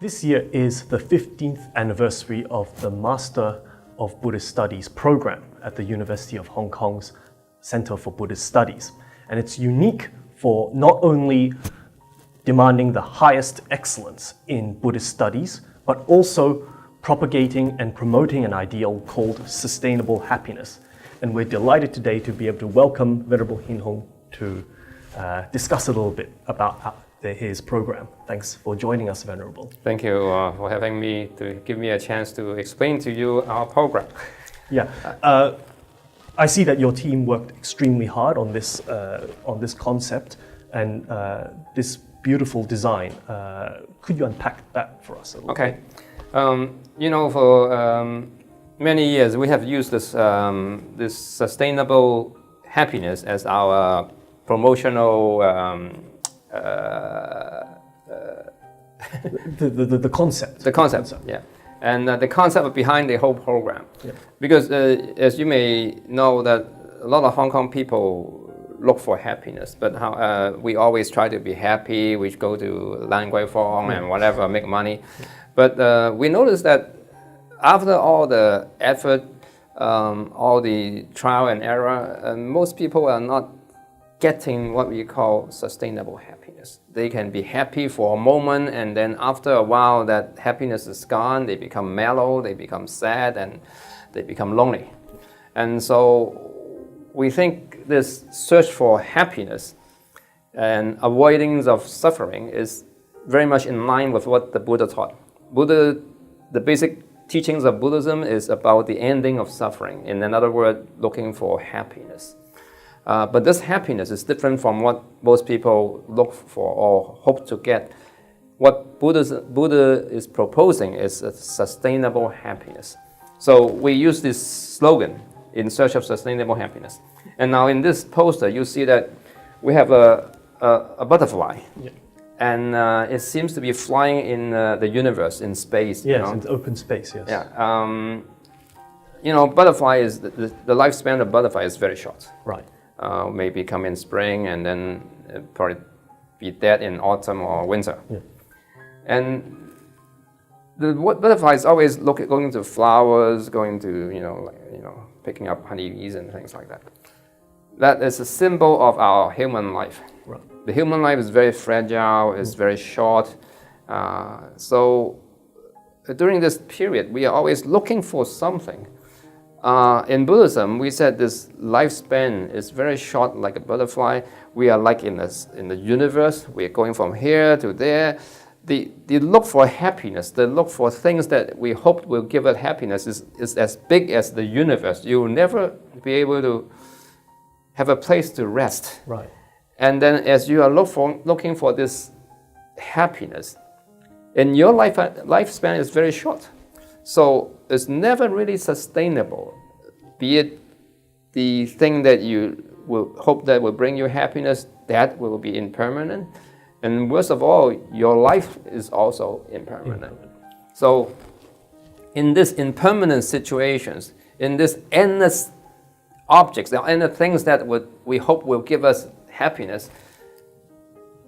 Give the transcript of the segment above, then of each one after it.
This year is the 15th anniversary of the Master of Buddhist Studies program at the University of Hong Kong's Center for Buddhist Studies. And it's unique for not only demanding the highest excellence in Buddhist studies, but also propagating and promoting an ideal called sustainable happiness. And we're delighted today to be able to welcome Venerable Hin Hong to discuss a little bit about his program. Thanks for joining us, Venerable. Thank you for having me, to give me a chance to explain to you our program. Yeah, I see that your team worked extremely hard on this concept and this beautiful design. Could you unpack that for us a little bit? Okay. For many years we have used this this sustainable happiness as our promotional the concept. The concept, yeah. And the concept behind the whole program. Yeah. Because as you may know that a lot of Hong Kong people look for happiness, but we always try to be happy, we go to Lan Gui Fong and whatever, make money. But we noticed that after all the effort, all the trial and error, most people are not getting what we call sustainable happiness. They can be happy for a moment, and then after a while that happiness is gone, they become mellow, they become sad, and they become lonely. And so we think this search for happiness and avoidance of suffering is very much in line with what the Buddha taught. The basic teachings of Buddhism is about the ending of suffering. In another word, looking for happiness. But this happiness is different from what most people look for or hope to get. What Buddha is proposing is a sustainable happiness. So we use this slogan, in search of sustainable happiness. And now in this poster, you see that we have a butterfly. Yeah. And it seems to be flying in the universe, in space. Yes, in open space, yes. Yeah. Butterfly is, the lifespan of butterfly is very short. Right. Maybe come in spring and then probably be dead in autumn or winter. Yeah. And the butterfly is always going to flowers, going to picking up honeybees and things like that. That is a symbol of our human life. Right. The human life is very fragile, it's very short. So during this period, we are always looking for something. In Buddhism, we said this lifespan is very short, like a butterfly. We are like in the universe. We are going from here to there. The look for happiness, the look for things that we hope will give us happiness is as big as the universe. You will never be able to have a place to rest. Right. And then as you are looking for this happiness, and your lifespan is very short. So it's never really sustainable, be it the thing that you will hope that will bring you happiness, that will be impermanent. And worst of all, your life is also impermanent. So in these impermanent situations, in these endless objects, and the things that we hope will give us happiness,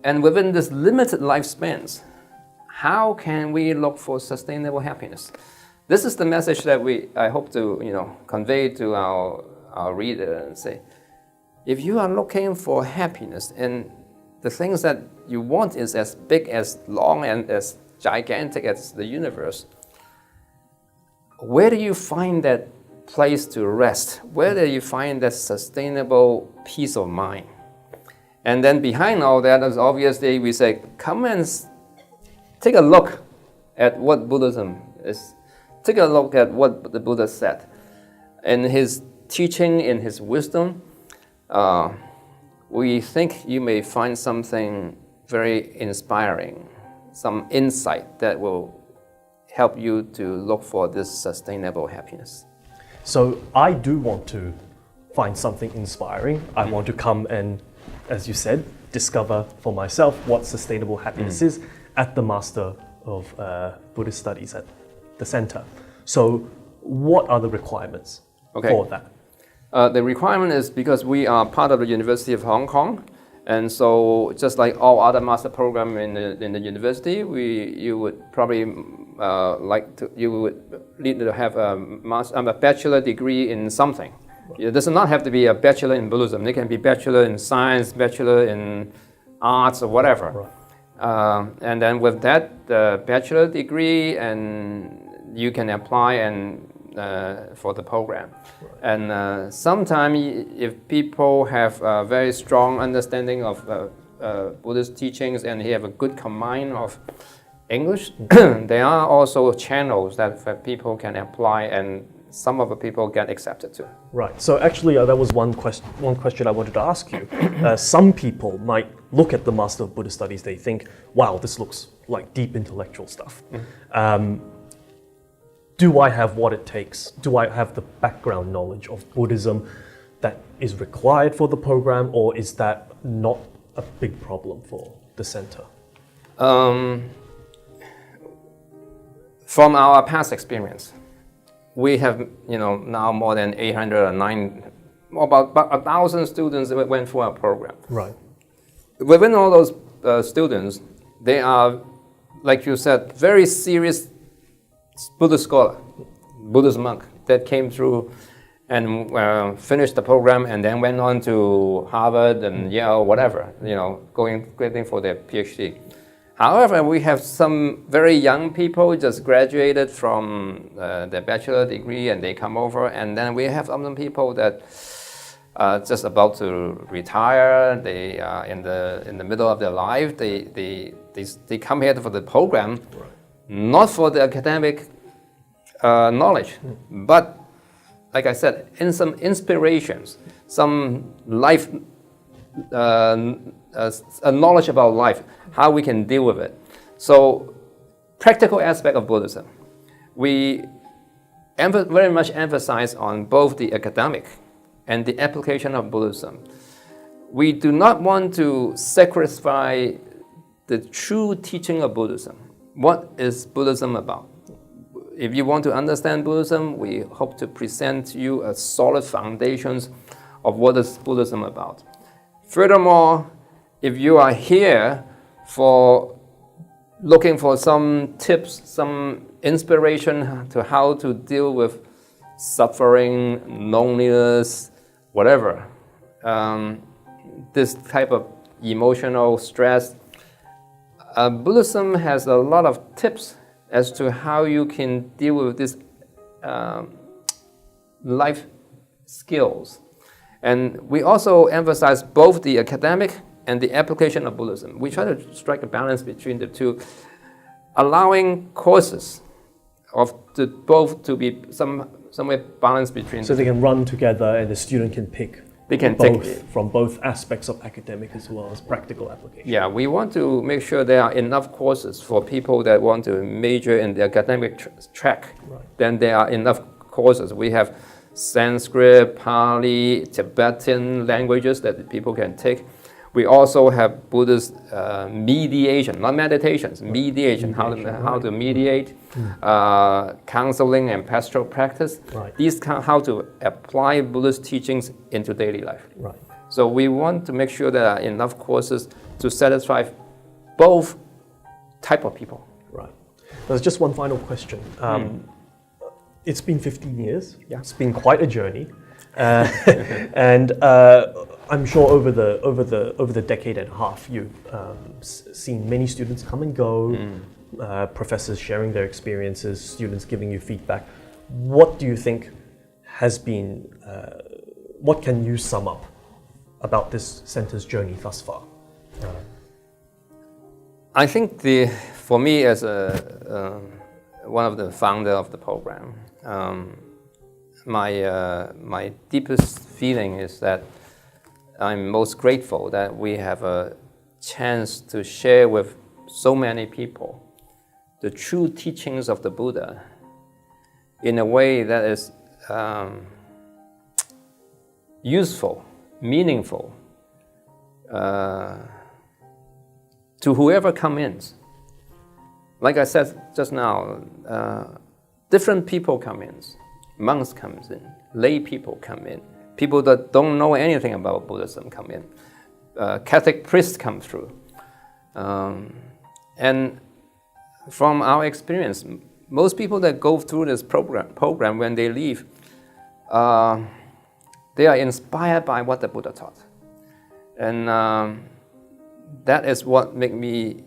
and within this limited lifespans, how can we look for sustainable happiness? This is the message that I hope to convey to our reader and say, if you are looking for happiness and the things that you want is as big, as long, and as gigantic as the universe, where do you find that place to rest? Where do you find that sustainable peace of mind? And then behind all that is obviously we say, come and take a look at what Buddhism is. Take a look at what the Buddha said. In his teaching, in his wisdom, we think you may find something very inspiring, some insight that will help you to look for this sustainable happiness. So I do want to find something inspiring. I want to come and, as you said, discover for myself what sustainable happiness is at the Master of Buddhist Studies at the center. So what are the requirements for that? The requirement is because we are part of the University of Hong Kong, And so, just like all other master program in the university, you would probably you would need to have a bachelor degree in something. It does not have to be a bachelor in Buddhism. It can be bachelor in science, bachelor in arts, or whatever. Right. And then with that bachelor degree, and you can apply and for the program. Right. And sometimes if people have a very strong understanding of Buddhist teachings and he have a good command of English, there are also channels that people can apply, and some of the people get accepted too. Right. So actually, that was one question I wanted to ask you. Some people might look at the Master of Buddhist Studies, they think, wow, this looks like deep intellectual stuff. Do I have what it takes? Do I have the background knowledge of Buddhism that is required for the program, or is that not a big problem for the center? From our past experience, we have now more than 809, about 1,000 students that went through our program. Right. Within all those students, they are, like you said, very serious Buddhist scholar, Buddhist monk that came through and finished the program and then went on to Harvard and Yale, whatever, going for their PhD. However, we have some very young people just graduated from their bachelor degree and they come over, and then we have some people that are just about to retire. They are in the middle of their life. They come here for the program. Right. Not for the academic knowledge, but like I said, in some inspirations, some life, a knowledge about life, how we can deal with it. So, practical aspect of Buddhism, we very much emphasize on both the academic and the application of Buddhism. We do not want to sacrifice the true teaching of Buddhism. What is Buddhism about? If you want to understand Buddhism, we hope to present you a solid foundations of what is Buddhism about. Furthermore, if you are here for looking for some tips, some inspiration to how to deal with suffering, loneliness, whatever, this type of emotional stress, Buddhism has a lot of tips as to how you can deal with this life skills. And we also emphasize both the academic and the application of Buddhism. We try to strike a balance between the two, allowing courses of both to be somewhere balanced between. So they can run together and the student can pick. They can take from both aspects of academic as well as practical application. Yeah, we want to make sure there are enough courses for people that want to major in the academic track. Right. Then there are enough courses. We have Sanskrit, Pali, Tibetan languages that people can take. We also have Buddhist mediation, not meditations, mediation, how to mediate, counseling and pastoral practice. Right. These how to apply Buddhist teachings into daily life. Right. So we want to make sure there are enough courses to satisfy both type of people. Right. There's just one final question. It's been 15 years. Yeah. It's been quite a journey. And I'm sure over the decade and a half, you've seen many students come and go, professors sharing their experiences, students giving you feedback. What do you think has been? What can you sum up about this center's journey thus far? I think for me as one of the founder of the program. My deepest feeling is that I'm most grateful that we have a chance to share with so many people the true teachings of the Buddha in a way that is useful, meaningful to whoever comes in. Like I said just now, different people come in. Monks comes in, lay people come in, people that don't know anything about Buddhism come in. Catholic priests come through. And from our experience, most people that go through this program when they leave, they are inspired by what the Buddha taught. And that is what made me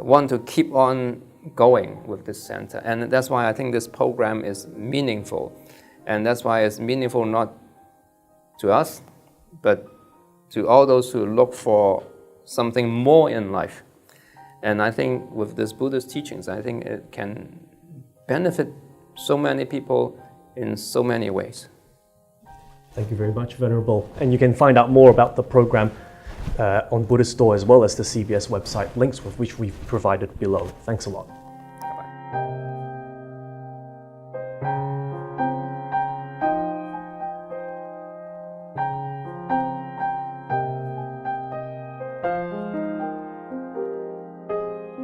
want to keep on going with this center. And that's why I think this program is meaningful. And that's why it's meaningful not to us, but to all those who look for something more in life. And I think with this Buddhist teachings, I think it can benefit so many people in so many ways. Thank you very much, Venerable. And you can find out more about the program on Buddhist Store as well as the CBS website, links with which we've provided below. Thanks a lot.